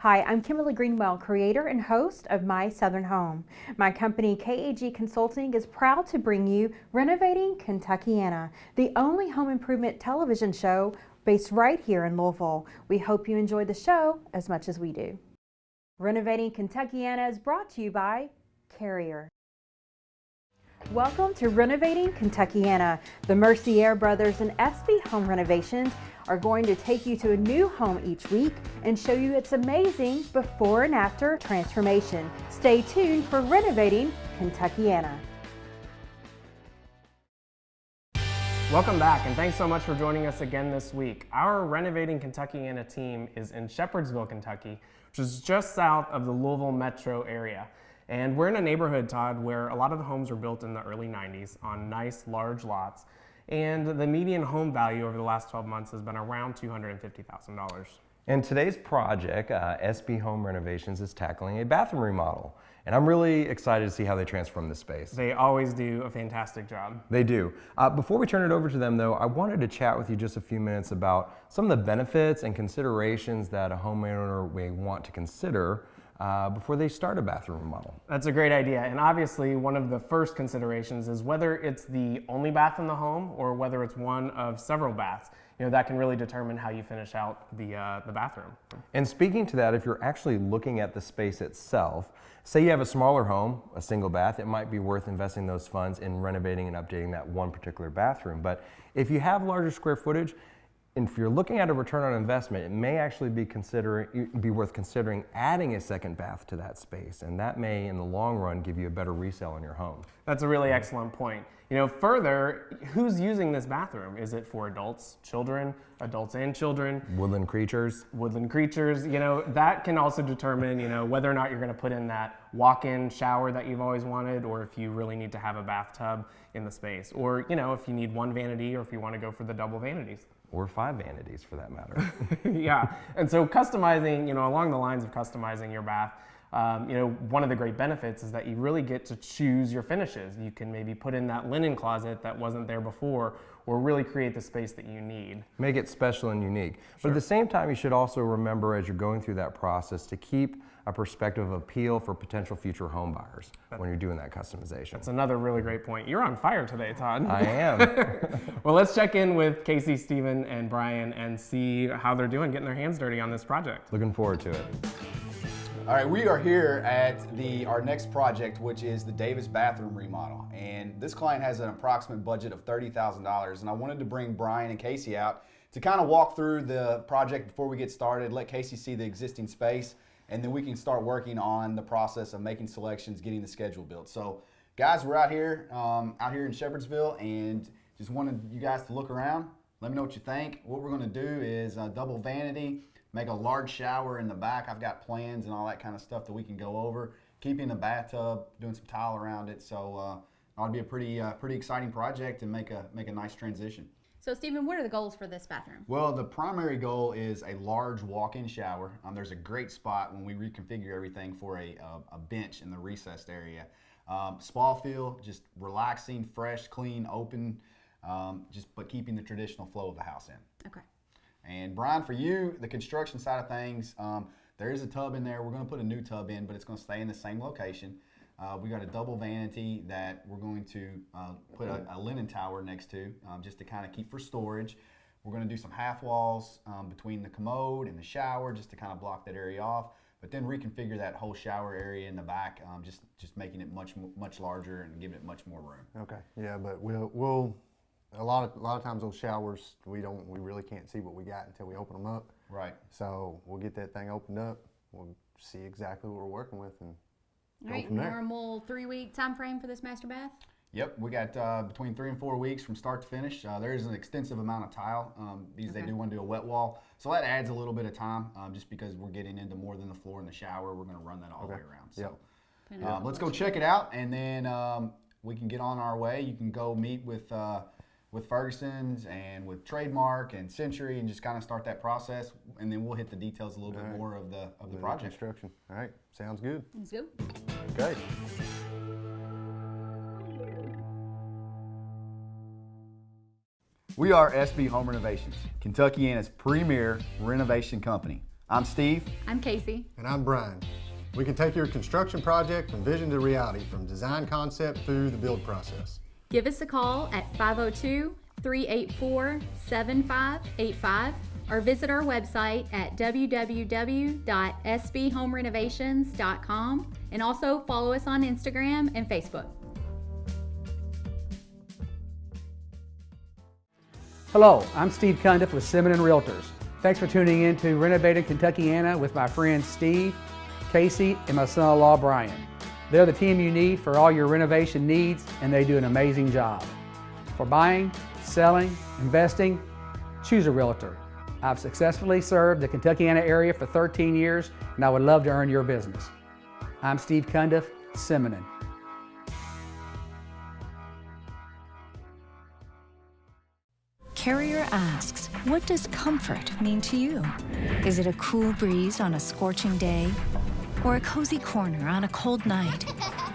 Hi, I'm Kimberly Greenwell, creator and host of My Southern Home. My company, KAG Consulting, is proud to bring you Renovating Kentuckiana, the only home improvement television show based right here in Louisville. We hope you enjoy the show as much as we do. Renovating Kentuckiana is brought to you by Carrier. Welcome to Renovating Kentuckiana. The Mercier Brothers and SB Home Renovations are going to take you to a new home each week and show you its amazing before and after transformation. Stay tuned for Renovating Kentuckiana. Welcome back, and thanks so much for joining us again this week. Our Renovating Kentuckiana team is in Shepherdsville, Kentucky, which is just south of the Louisville metro area. And we're in a neighborhood, Todd, where a lot of the homes were built in the early 90s on nice, large lots. And the median home value over the last 12 months has been around $250,000. And today's project, SB Home Renovations, is tackling a bathroom remodel. And I'm really excited to see how they transform this space. They always do a fantastic job. They do. Before we turn it over to them, though, I wanted to chat with you just a few minutes about some of the benefits and considerations that a homeowner may want to consider before they start a bathroom remodel. That's a great idea, and obviously one of the first considerations is whether it's the only bath in the home or whether it's one of several baths. You know, that can really determine how you finish out the bathroom. And speaking to that, if you're actually looking at the space itself, say you have a smaller home, a single bath, it might be worth investing those funds in renovating and updating that one particular bathroom. But if you have larger square footage, and if you're looking at a return on investment, it may actually be worth considering adding a second bath to that space, and that may, in the long run, give you a better resale in your home. That's a really excellent point. You know, further, who's using this bathroom? Is it for adults, children, adults and children? Woodland creatures. Woodland creatures, you know, that can also determine, you know, whether or not you're going to put in that walk-in shower that you've always wanted, or if you really need to have a bathtub in the space, or, you know, if you need one vanity, or if you want to go for the double vanities. Or 5 vanities for that matter. Yeah, and so customizing, you know, along the lines of customizing your bath, you know, one of the great benefits is that you really get to choose your finishes. You can maybe put in that linen closet that wasn't there before, or really create the space that you need. Make it special and unique. Sure. But at the same time, you should also remember as you're going through that process to keep a perspective of appeal for potential future home buyers when you're doing that customization. That's another really great point. You're on fire today, Todd. I am. Well, let's check in with Casey, Steven, and Brian and see how they're doing getting their hands dirty on this project. Looking forward to it. All right, we are here at our next project, which is the Davis bathroom remodel. And this client has an approximate budget of $30,000. And I wanted to bring Brian and Casey out to kind of walk through the project before we get started, let Casey see the existing space, and then we can start working on the process of making selections, getting the schedule built. So guys, we're out here in Shepherdsville, and just wanted you guys to look around. Let me know what you think. What we're gonna do is double vanity, make a large shower in the back. I've got plans and all that kind of stuff that we can go over. Keeping the bathtub, doing some tile around it. So it'll be a pretty exciting project and make a nice transition. So Stephen, what are the goals for this bathroom? Well, the primary goal is a large walk-in shower. There's a great spot when we reconfigure everything for a bench in the recessed area. Spa feel, just relaxing, fresh, clean, open, but keeping the traditional flow of the house in. Okay. And Brian, for you, the construction side of things, there is a tub in there. We're going to put a new tub in, but it's going to stay in the same location. We got a double vanity that we're going to put a linen tower next to, just to kind of keep for storage. We're going to do some half walls between the commode and the shower, just to kind of block that area off. But then reconfigure that whole shower area in the back, just making it much larger and giving it much more room. Okay. Yeah, but we'll a lot of times those showers we really can't see what we got until we open them up. Right. So we'll get that thing opened up. We'll see exactly what we're working with and. All right, normal 3-week time frame for this master bath? Yep, we got between 3 and 4 weeks from start to finish. There is an extensive amount of tile because they do want to do a wet wall. So that adds a little bit of time just because we're getting into more than the floor and the shower. We're going to run that all the way around. So let's go check it out, and then we can get on our way. You can go meet with Ferguson's and with Trademark and Century and just kind of start that process, and then we'll hit the details a little bit more of the project. Construction. All right, sounds good. Let's go. Okay. We are SB Home Renovations, Kentuckiana's premier renovation company. I'm Steve. I'm Casey. And I'm Brian. We can take your construction project from vision to reality, from design concept through the build process. Give us a call at 502-384-7585 or visit our website at www.sbhomerenovations.com, and also follow us on Instagram and Facebook. Hello, I'm Steve Cundiff with Simmons Realtors. Thanks for tuning in to Renovating Kentuckiana with my friends Steve, Casey, and my son-in-law Brian. They're the team you need for all your renovation needs, and they do an amazing job. For buying, selling, investing, choose a realtor. I've successfully served the Kentuckiana area for 13 years, and I would love to earn your business. I'm Steve Cundiff, Simmons. Carrier asks, what does comfort mean to you? Is it a cool breeze on a scorching day? Or a cozy corner on a cold night?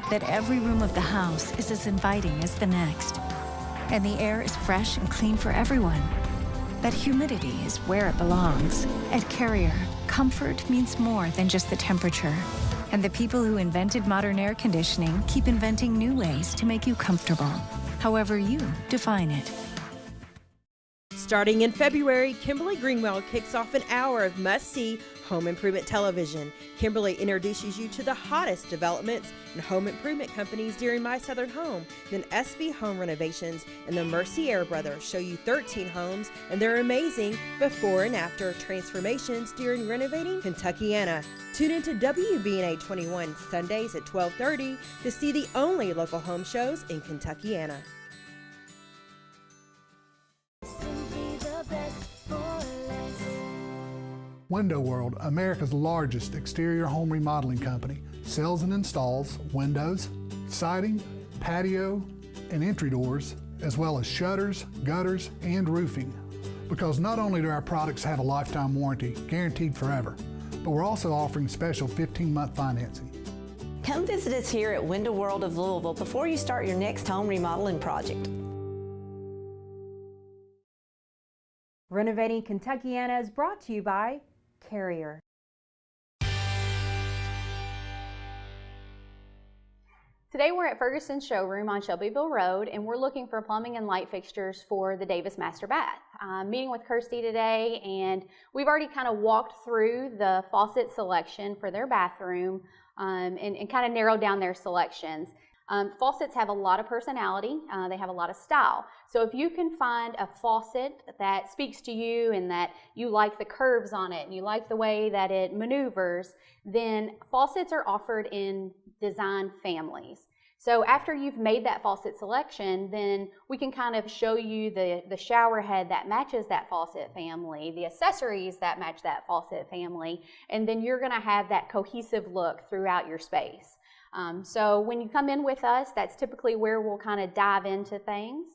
That every room of the house is as inviting as the next. And the air is fresh and clean for everyone. That humidity is where it belongs. At Carrier, comfort means more than just the temperature. And the people who invented modern air conditioning keep inventing new ways to make you comfortable, however you define it. Starting in February, Kimberly Greenwell kicks off an hour of must-see home improvement television. Kimberly introduces you to the hottest developments and home improvement companies during My Southern Home. Then SB Home Renovations and the Mercier Brothers show you 13 homes and their amazing before and after transformations during Renovating Kentuckiana. Tune into WBNA 21 Sundays at 12:30 to see the only local home shows in Kentuckiana. Window World, America's largest exterior home remodeling company, sells and installs windows, siding, patio, and entry doors, as well as shutters, gutters, and roofing. Because not only do our products have a lifetime warranty, guaranteed forever, but we're also offering special 15-month financing. Come visit us here at Window World of Louisville before you start your next home remodeling project. Renovating Kentuckiana is brought to you by Carrier. Today we're at Ferguson's showroom on Shelbyville Road, and we're looking for plumbing and light fixtures for the Davis Master Bath. I'm meeting with Kirsty today, and we've already kind of walked through the faucet selection for their bathroom and kind of narrowed down their selections. Faucets have a lot of personality, they have a lot of style. So if you can find a faucet that speaks to you and that you like the curves on it and you like the way that it maneuvers, then faucets are offered in design families. So after you've made that faucet selection, then we can kind of show you the shower head that matches that faucet family, the accessories that match that faucet family, and then you're going to have that cohesive look throughout your space. So when you come in with us, that's typically where we'll kind of dive into things.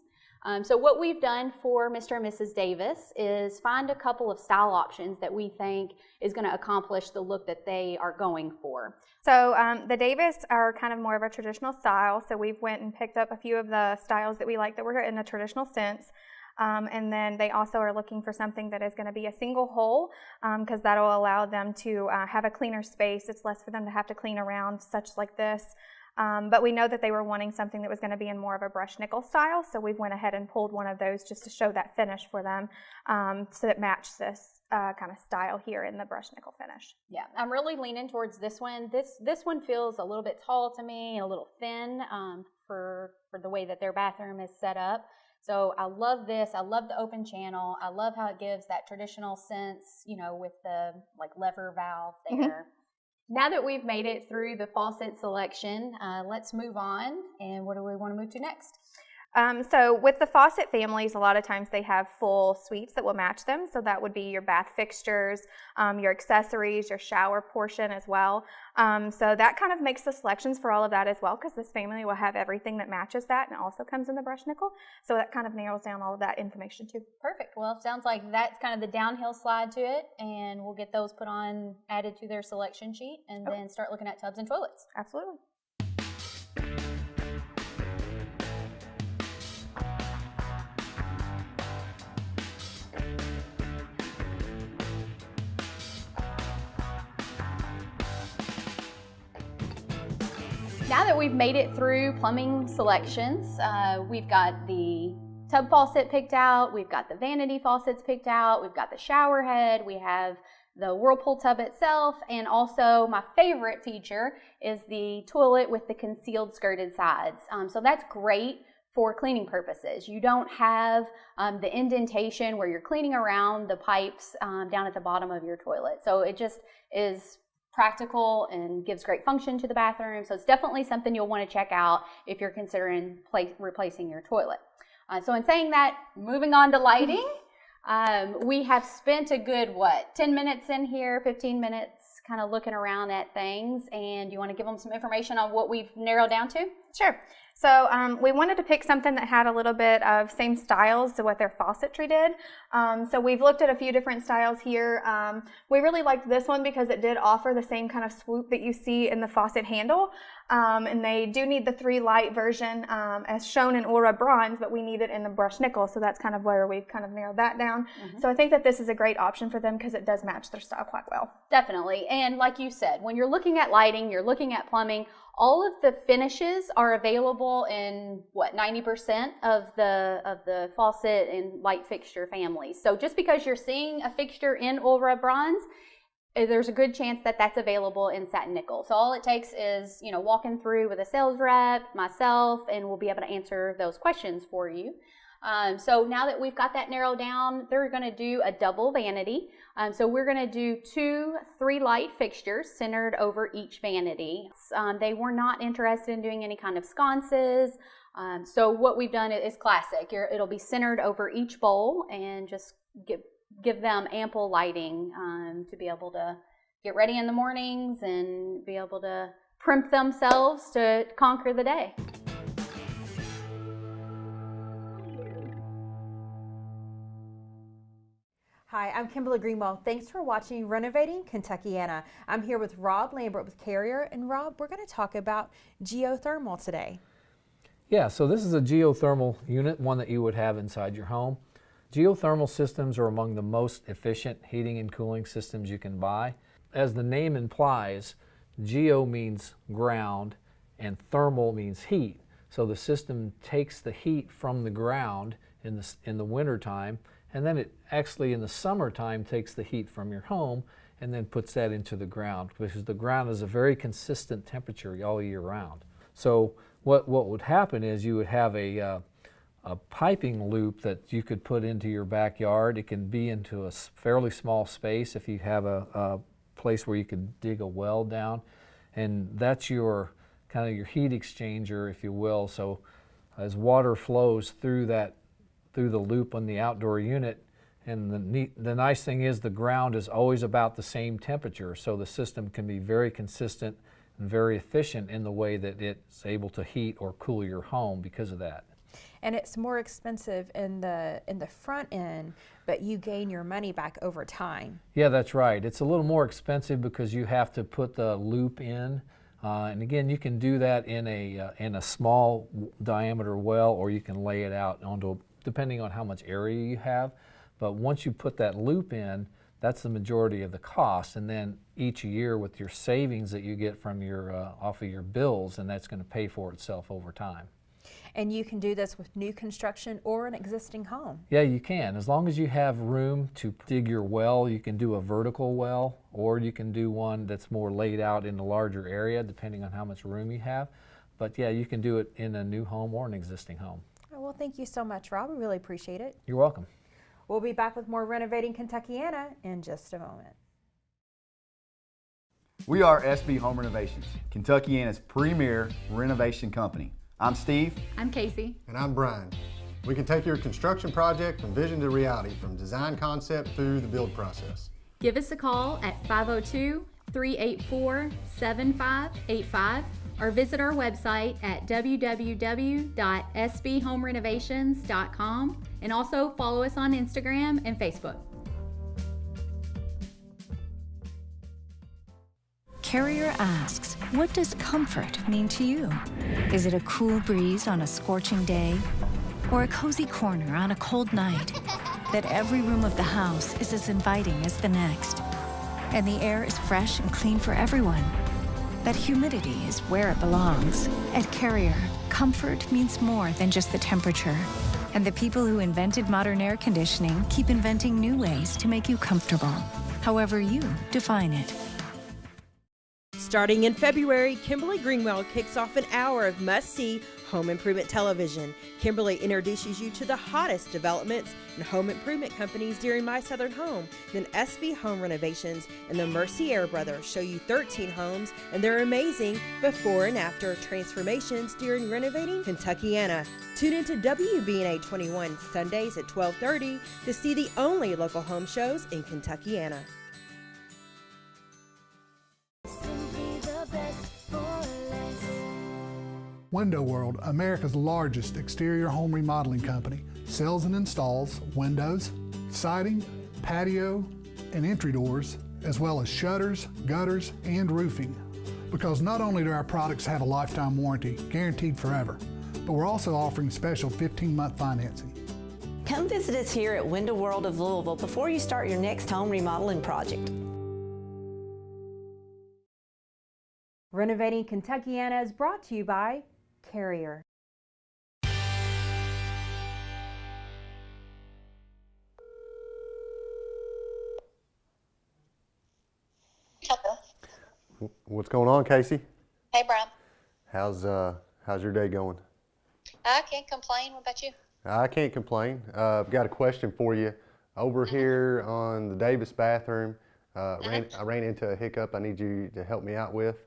So what we've done for Mr. and Mrs. Davis is find a couple of style options that we think is going to accomplish the look that they are going for. So the Davis are kind of more of a traditional style, so we've went and picked up a few of the styles that we like that were in a traditional sense. And then they also are looking for something that is going to be a single hole, because that will allow them to have a cleaner space. It's less for them to have to clean around such like this. But we know that they were wanting something that was going to be in more of a brushed nickel style, so we went ahead and pulled one of those just to show that finish for them, so that matched this kind of style here in the brushed nickel finish. Yeah, I'm really leaning towards this one. This one feels a little bit tall to me, a little thin for the way that their bathroom is set up. So I love this. I love the open channel. I love how it gives that traditional sense, you know, with the like lever valve there. Mm-hmm. Now that we've made it through the faucet selection, let's move on. And what do we want to move to next? So with the faucet families, a lot of times they have full suites that will match them. So that would be your bath fixtures, your accessories, your shower portion as well. So that kind of makes the selections for all of that as well, because this family will have everything that matches that, and it also comes in the brushed nickel. So that kind of narrows down all of that information too. Perfect. Well, it sounds like that's kind of the downhill slide to it, and we'll get those added to their selection sheet, and then start looking at tubs and toilets. Absolutely. Now that we've made it through plumbing selections, we've got the tub faucet picked out, we've got the vanity faucets picked out, we've got the shower head, we have the Whirlpool tub itself, and also my favorite feature is the toilet with the concealed skirted sides. So that's great for cleaning purposes. You don't have the indentation where you're cleaning around the pipes down at the bottom of your toilet. So it just is practical and gives great function to the bathroom. So it's definitely something you'll want to check out if you're considering replacing your toilet. So in saying that, moving on to lighting, we have spent a good, 10 minutes in here, 15 minutes kind of looking around at things, and you want to give them some information on what we've narrowed down to? Sure. So we wanted to pick something that had a little bit of same styles to what their faucetry did. So we've looked at a few different styles here. We really liked this one because it did offer the same kind of swoop that you see in the faucet handle. And they do need the 3 light version as shown in Aura Bronze, but we need it in the brushed nickel. So that's kind of where we've kind of narrowed that down. So I think that this is a great option for them because it does match their style quite well. Definitely. And like you said, when you're looking at lighting, you're looking at plumbing, all of the finishes are available in 90% of the faucet and light fixture families. So just because you're seeing a fixture in Aura Bronze, there's a good chance that that's available in satin nickel. So all it takes is, walking through with a sales rep, myself, and we'll be able to answer those questions for you. So now that we've got that narrowed down, they're going to do a double vanity. So we're going to do 2 3-light fixtures centered over each vanity. They were not interested in doing any kind of sconces. So what we've done is classic. It'll be centered over each bowl and just give them ample lighting to be able to get ready in the mornings and be able to primp themselves to conquer the day. Hi, I'm Kimberly Greenwell. Thanks for watching Renovating Kentuckiana. I'm here with Rob Lambert with Carrier, and Rob, we're going to talk about geothermal today. Yeah, so this is a geothermal unit, one that you would have inside your home. Geothermal systems are among the most efficient heating and cooling systems you can buy. As the name implies, geo means ground and thermal means heat. So the system takes the heat from the ground in the winter time, and then it actually in the summertime takes the heat from your home and then puts that into the ground, because the ground is a very consistent temperature all year round. So what would happen is you would have a piping loop that you could put into your backyard. It can be into a fairly small space if you have a place where you could dig a well down, and that's your kind of your heat exchanger, if you will. So as water flows through the loop on the outdoor unit, and the nice thing is the ground is always about the same temperature, so the system can be very consistent and very efficient in the way that it's able to heat or cool your home because of that. And it's more expensive in the front end, but you gain your money back over time. Yeah, that's right. It's a little more expensive because you have to put the loop in, and again, you can do that in a small diameter well, or you can lay it out onto, depending on how much area you have. But once you put that loop in, that's the majority of the cost, and then each year with your savings that you get from your off of your bills, and that's going to pay for itself over time. And you can do this with new construction or an existing home. Yeah, you can. As long as you have room to dig your well, you can do a vertical well, or you can do one that's more laid out in a larger area, depending on how much room you have. But yeah, you can do it in a new home or an existing home. Well, thank you so much, Rob. We really appreciate it. You're welcome. We'll be back with more Renovating Kentuckiana in just a moment. We are SB Home Renovations, Kentuckiana's premier renovation company. I'm Steve. I'm Casey. And I'm Brian. We can take your construction project from vision to reality, from design concept through the build process. Give us a call at 502-384-7585 or visit our website at www.sbhomerenovations.com, and also follow us on Instagram and Facebook. Carrier asks, what does comfort mean to you? Is it a cool breeze on a scorching day? Or a cozy corner on a cold night? That every room of the house is as inviting as the next, and the air is fresh and clean for everyone? that humidity is where it belongs. At Carrier, comfort means more than just the temperature. And the people who invented modern air conditioning keep inventing new ways to make you comfortable, however you define it. Starting in February, Kimberly Greenwell kicks off an hour of must-see home improvement television. Kimberly introduces you to the hottest developments and home improvement companies during My Southern Home. Then SB Home Renovations and the Mercier Brothers show you 13 homes and their amazing before and after transformations during Renovating Kentuckiana. Tune into WBNA 21 Sundays at 12:30 to see the only local home shows in Kentuckiana. Window World, America's largest exterior home remodeling company, sells and installs windows, siding, patio, and entry doors, as well as shutters, gutters, and roofing. Because not only do our products have a lifetime warranty, guaranteed forever, but we're also offering special 15-month financing. Come visit us here at Window World of Louisville before you start your next home remodeling project. Renovating Kentuckiana is brought to you by Carrier. Hello. What's going on, Casey? Hey, Brian. How's your day going? I can't complain. What about you? I can't complain. I've got a question for you. Over here on the Davis bathroom, I ran into a hiccup I need you to help me out with.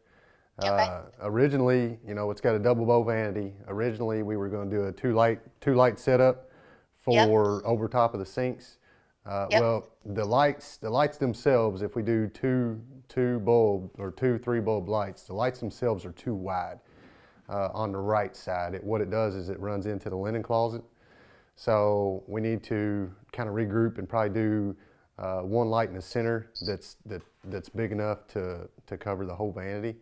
Originally, it's got a double bow vanity. Originally, we were going to do a two light setup for over top of the sinks. Well, the lights themselves, if we do two bulb or 3 bulb lights, the lights themselves are too wide on the right side. What it does is it runs into the linen closet. So we need to kind of regroup and probably do one light in the center that's big enough to cover the whole vanity.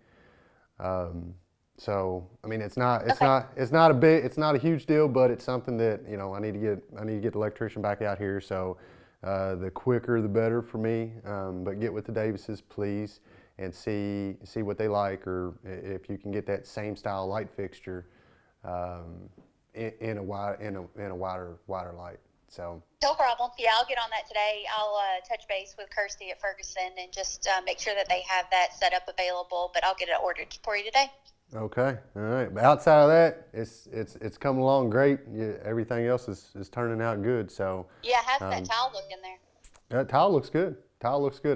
So I mean, it's not a huge deal, but it's something that I need to get the electrician back out here. So the quicker the better for me. But get with the Davises, please, and see what they like, or if you can get that same style light fixture in a wider light. So no problem. Yeah, I'll get on that today. I'll touch base with Kirsty at Ferguson and just make sure that they have that set up available. But I'll get it ordered for you today. Okay, all right. But outside of that, it's coming along great. Everything else is turning out good. So yeah, how's that tile look in there? That tile looks good.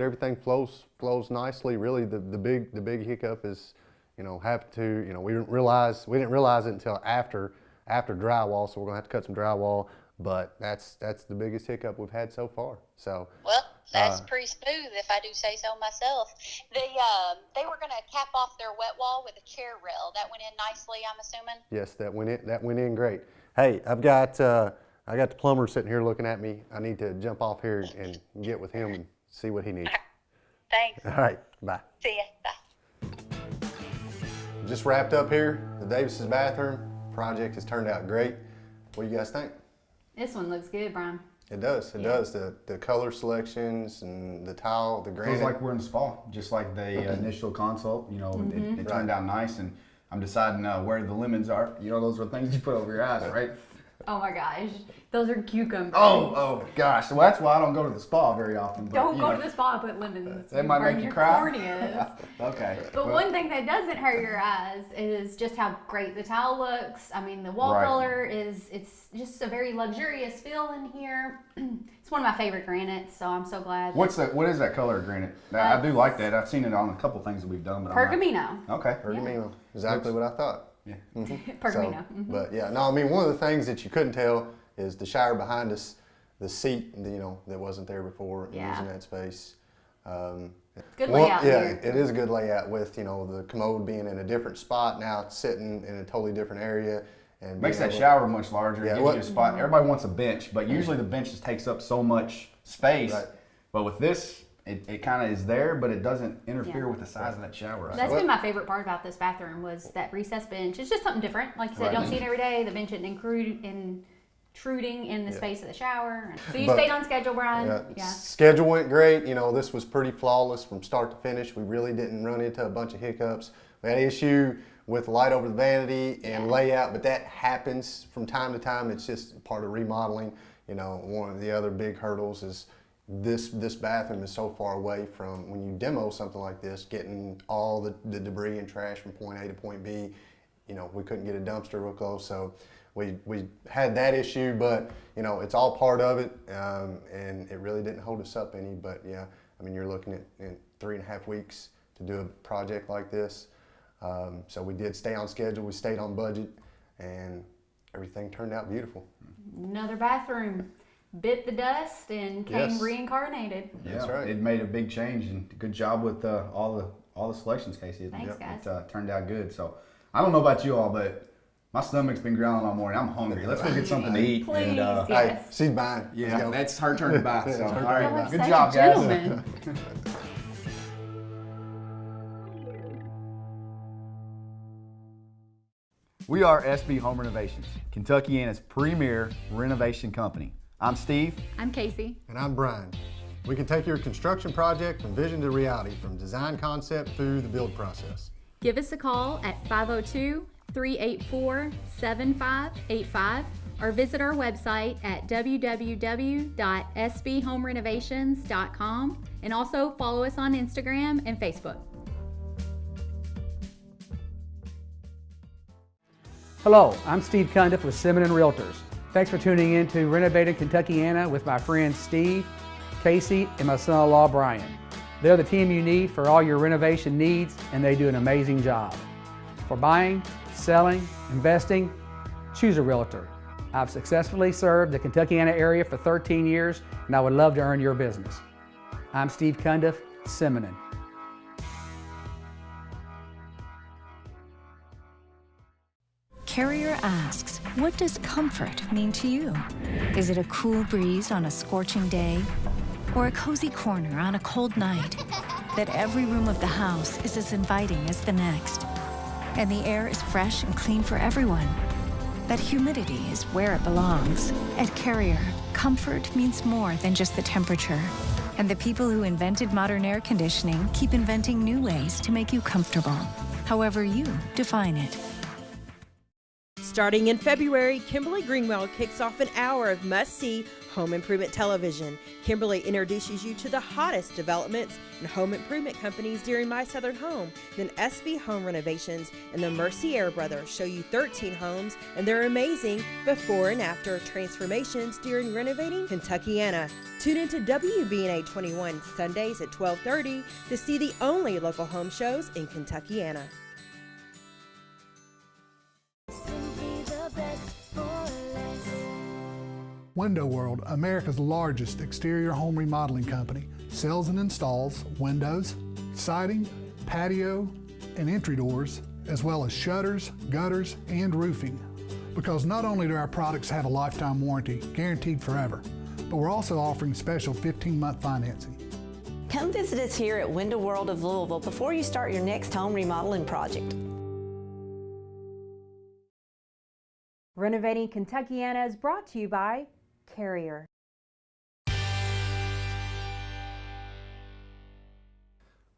Everything flows nicely. Really, the big hiccup is, we didn't realize it until after drywall. So we're gonna have to cut some drywall. But that's the biggest hiccup we've had so far. So well, that's pretty smooth, if I do say so myself. They were going to cap off their wet wall with a chair rail. That went in nicely, I'm assuming. Yes, that went in great. Hey, I got the plumber sitting here looking at me. I need to jump off here and get with him and see what he needs. Thanks. All right, bye. See ya. Bye. Just wrapped up here. The Davis's bathroom project has turned out great. What do you guys think? This one looks good, Brian. It does. It does. The color selections and the tile, the granite. Feels like we're in the spa, just like the initial consult. It turned out nice, and I'm deciding where the lemons are. Those are the things you put over your eyes, right? Oh my gosh, those are cucumbers. Oh gosh. Well, that's why I don't go to the spa very often. But, don't go to the spa and put lemons. That might make you cry. Corneas. Okay. But one thing that doesn't hurt your eyes is just how great the tile looks. I mean, the wall color it's just a very luxurious feel in here. It's one of my favorite granites, so I'm so glad. What is that color of granite? I do like that. I've seen it on a couple things that we've done. But Pergamino. Okay. Pergamino. Exactly what I thought. Yeah. Pergamino. But yeah, no, I mean, one of the things that you couldn't tell is the shower behind us, the seat, that wasn't there before, using that space. Good layout here. It is a good layout with, the commode being in a different spot. Now it's sitting in a totally different area. And makes that shower much larger. Gives you a spot. Everybody wants a bench, but usually the bench just takes up so much space. Right. But with this, it kind of is there, but it doesn't interfere with the size of that shower. That's been my favorite part about this bathroom was that recessed bench. It's just something different. Like you said, you don't see it every day. The bench isn't intruding in the space of the shower. So you stayed on schedule, Brian. Yeah. Schedule went great. This was pretty flawless from start to finish. We really didn't run into a bunch of hiccups. We had an issue with light over the vanity and layout, but that happens from time to time. It's just part of remodeling. You know, one of the other big hurdles is this bathroom is so far away from, when you demo something like this, getting all the debris and trash from point A to point B. You know, we couldn't get a dumpster real close, so we had that issue, but you know, it's all part of it, and it really didn't hold us up any. But yeah, I mean, you're looking at 3.5 weeks to do a project like this. So we did stay on schedule, we stayed on budget, and everything turned out beautiful. Another bathroom bit the dust and came reincarnated. Yeah, that's right. It made a big change, and good job with all the selections, Casey. Thanks, guys. It turned out good. So I don't know about you all, but my stomach's been growling all morning. I'm hungry. Let's go get something to eat. Please, and, yes. Hey, she's buying. Yeah, that's her turn to buy. So, all right, good such job, a guys. gentleman. We are SB Home Renovations, Kentuckiana's premier renovation company. I'm Steve. I'm Casey. And I'm Brian. We can take your construction project from vision to reality, from design concept through the build process. Give us a call at 502-384-7585 or visit our website at www.sbhomerenovations.com, and also follow us on Instagram and Facebook. Hello, I'm Steve Cundiff with Simmons Realtors. Thanks for tuning in to Renovating Kentuckiana with my friends Steve, Casey, and my son-in-law Brian. They're the team you need for all your renovation needs, and they do an amazing job. For buying, selling, investing, choose a realtor. I've successfully served the Kentuckiana area for 13 years, and I would love to earn your business. I'm Steve Cundiff, Simmons. Carrier asks, what does comfort mean to you? Is it a cool breeze on a scorching day? Or a cozy corner on a cold night? That every room of the house is as inviting as the next. And the air is fresh and clean for everyone. That humidity is where it belongs. At Carrier, comfort means more than just the temperature. And the people who invented modern air conditioning keep inventing new ways to make you comfortable, however you define it. Starting in February, Kimberly Greenwell kicks off an hour of must-see home improvement television. Kimberly introduces you to the hottest developments and home improvement companies during My Southern Home. Then SB Home Renovations and the Mercier brothers show you 13 homes and their amazing before and after transformations during Renovating Kentuckiana. Tune into WBNA 21 Sundays at 12:30 to see the only local home shows in Kentuckiana. Window World, America's largest exterior home remodeling company, sells and installs windows, siding, patio, and entry doors, as well as shutters, gutters, and roofing. Because not only do our products have a lifetime warranty, guaranteed forever, but we're also offering special 15-month financing. Come visit us here at Window World of Louisville before you start your next home remodeling project. Renovating Kentuckiana is brought to you by Carrier.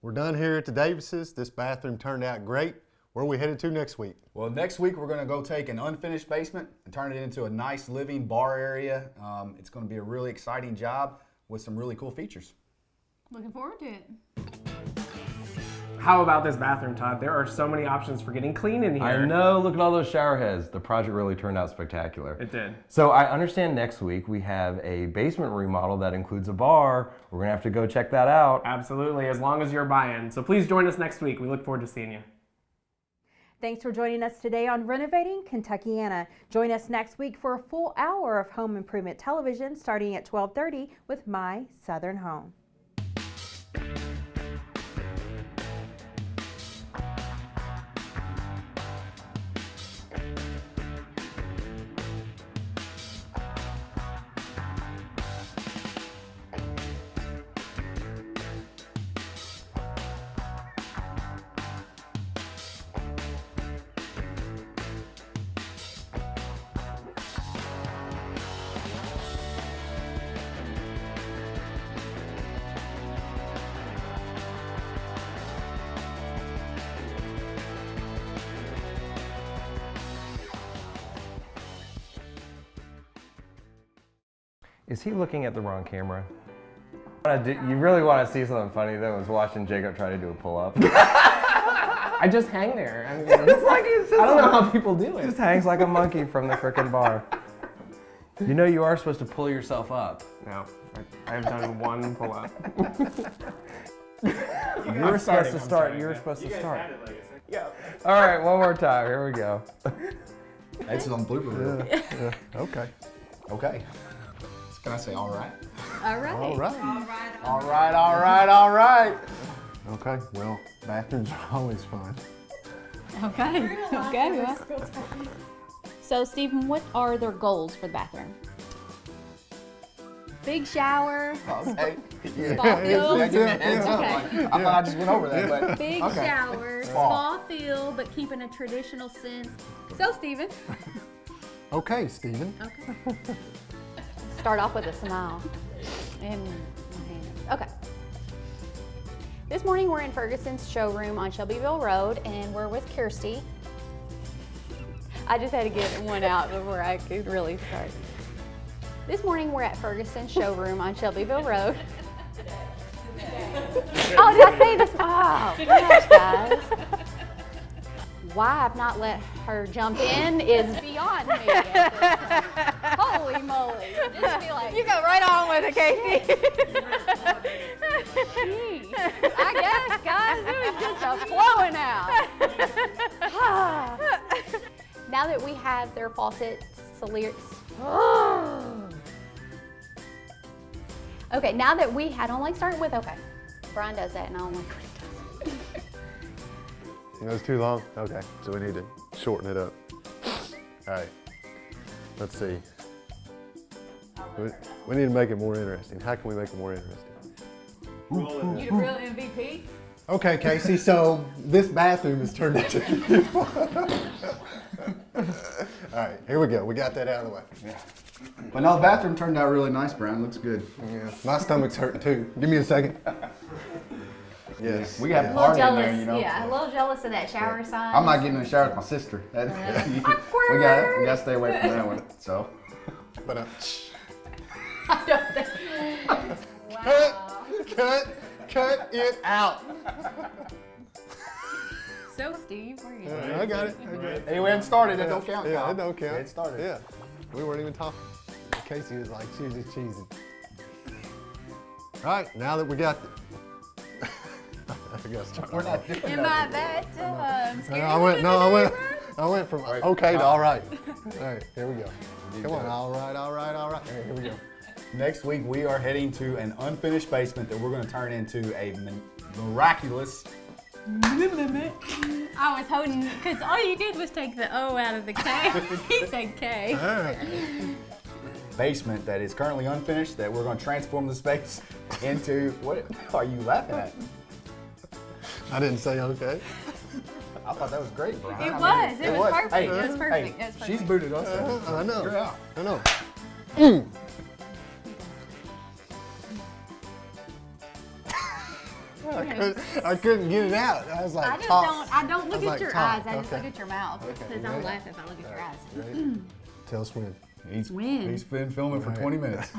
We're done here at the Davises. This bathroom turned out great. Where are we headed to next week? Well, next week we're going to go take an unfinished basement and turn it into a nice living bar area. It's going to be a really exciting job with some really cool features. Looking forward to it. How about this bathroom, Todd? There are so many options for getting clean in here. I know, look at all those shower heads. The project really turned out spectacular. It did. So I understand next week we have a basement remodel that includes a bar. We're gonna have to go check that out. Absolutely, as long as you're buying. So please join us next week. We look forward to seeing you. Thanks for joining us today on Renovating Kentuckiana. Join us next week for a full hour of home improvement television starting at 12:30 with My Southern Home. Is he looking at the wrong camera? You really want to see something funny though, was watching Jacob try to do a pull-up. I just hang there. I mean, it's like, I don't know how people do it. Just hangs like a monkey from the frickin' bar. You know you are supposed to pull yourself up. No, I've done one pull-up. You were supposed to start. You were supposed to start. All right, one more time. Here we go. That's on blooper reel. Yeah. Okay. Okay. Can I say all right? All right. All right. All right, all right, all right. Okay, well, bathrooms are always fun. Okay. Okay. Well. So, Stephen, what are their goals for the bathroom? Big shower. Okay. Spa feel. Yeah, give me a heads up. Okay. Like, I thought I just went over that, but Big okay. shower, spa feel, but keeping a traditional sense. So, Stephen. Okay, Stephen. Okay. Start off with a smile. And okay. This morning we're in Ferguson's showroom on Shelbyville Road, and we're with Kirsty. I just had to get one out before I could really start. This morning we're at Ferguson's showroom on Shelbyville Road. Oh, did I say this? Oh, gosh, guys. Why I've not let her jump in is beyond me. Holy moly. Just be like, You go right on with it, Casey. geez. I guess, guys, it was just a flowing out. Now that we have their faucet okay, now that we, I don't like starting with, okay. Brian does that and I don't like what he does. It was too long? Okay, so we need to shorten it up. All right, let's see. We need to make it more interesting. How can we make it more interesting? You the real MVP? Okay, Casey, so this bathroom has turned into... All right, here we go. We got that out of the way. Yeah. But no, the bathroom turned out really nice, Brian. Looks good. Yeah, my stomach's hurting too. Give me a second. Yes. We got A little party in jealous, there, you know. yeah, a little jealous of that shower sign. I'm not getting in the shower with my sister. We got to stay away from that one. So. But I don't think. Wow. cut it out. So, Steve, where are you? I got it. Hey, we haven't started. It don't count. Yeah, it don't count. It started. Yeah. We weren't even talking. Casey was like, she was just cheesing. All right, now that we got We're not doing Am I that scared? I went from okay to all right. All right, here we go. Come on, all right. All right, here we go. Next week, we are heading to an unfinished basement that we're going to turn into a miraculous. I was holding, because all you did was take the O out of the K. He said K. Basement that is currently unfinished that we're going to transform the space into. What are you laughing at? I didn't say okay. I thought that was great, Brian. It was. It was perfect. Hey, It was perfect. Hey, It was perfect. she's booted us. I know. You're out. I know. I couldn't get it out. I was like, I don't look at your eyes. I just okay. look at your mouth. Okay, Because I'll laugh if I look at your eyes. Ready? Tell us when. He's been filming for 20 minutes.